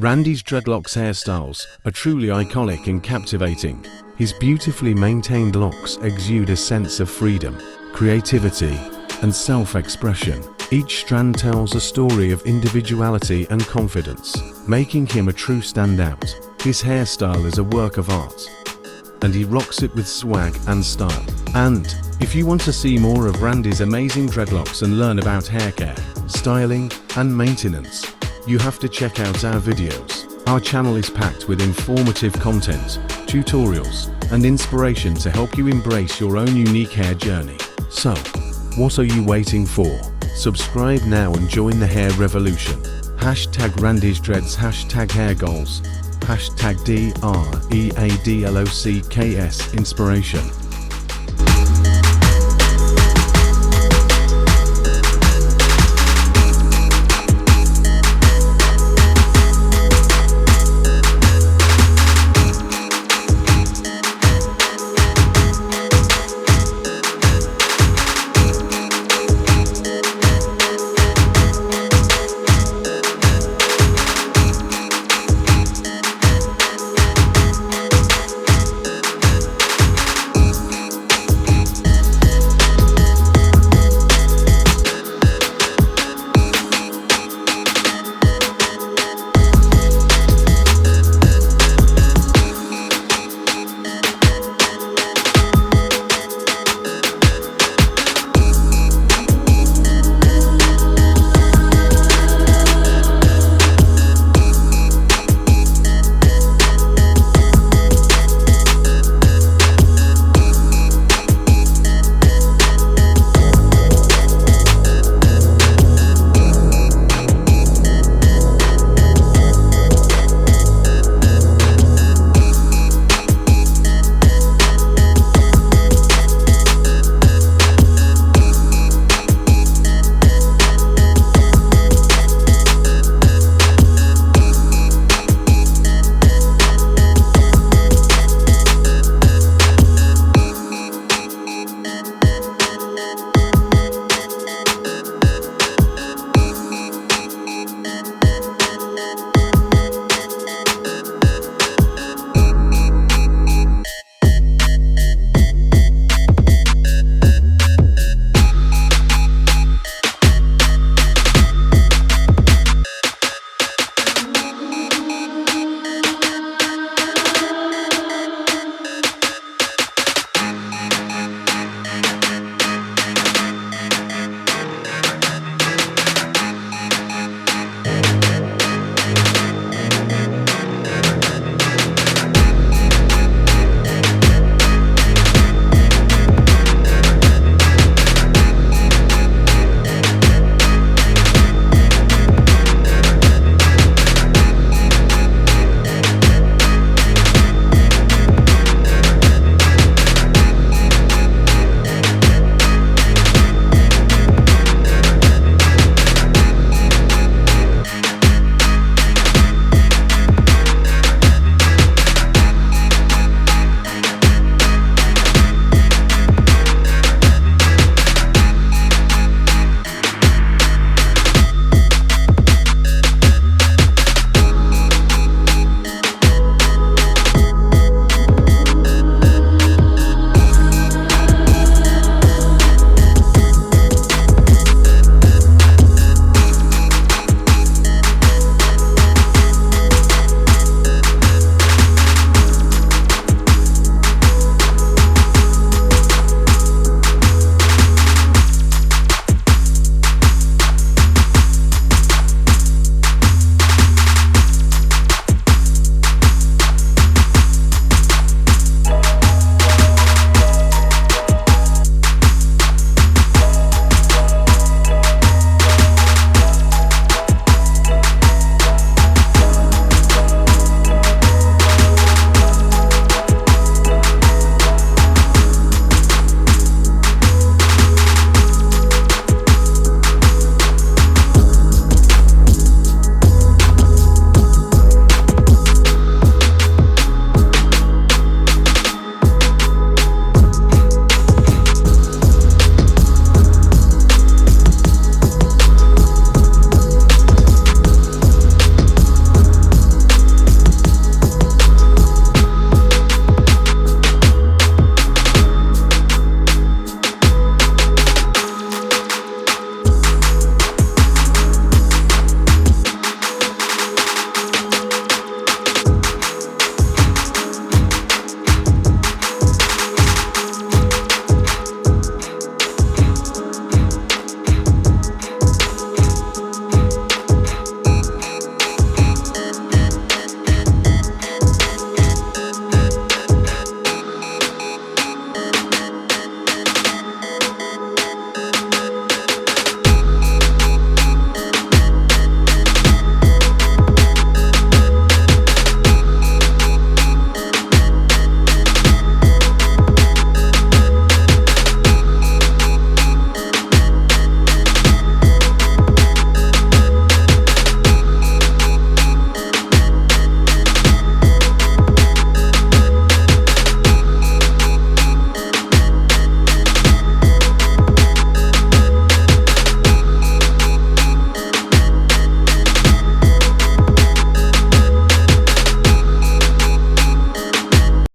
Randy's dreadlocks hairstyles are truly iconic and captivating. His beautifully maintained locks exude a sense of freedom, creativity, and self-expression. Each strand tells a story of individuality and confidence, making him a true standout. His hairstyle is a work of art, and he rocks it with swag and style. And if you want to see more of Randy's amazing dreadlocks and learn about hair care, styling, and maintenance, you have to check out our videos. Our channel is packed with informative content, tutorials, and inspiration to help you embrace your own unique hair journey. So, what are you waiting for? Subscribe now and join the hair revolution. Hashtag Randy's Dreads, hashtag hair goals, hashtag DREADLOCKS inspiration.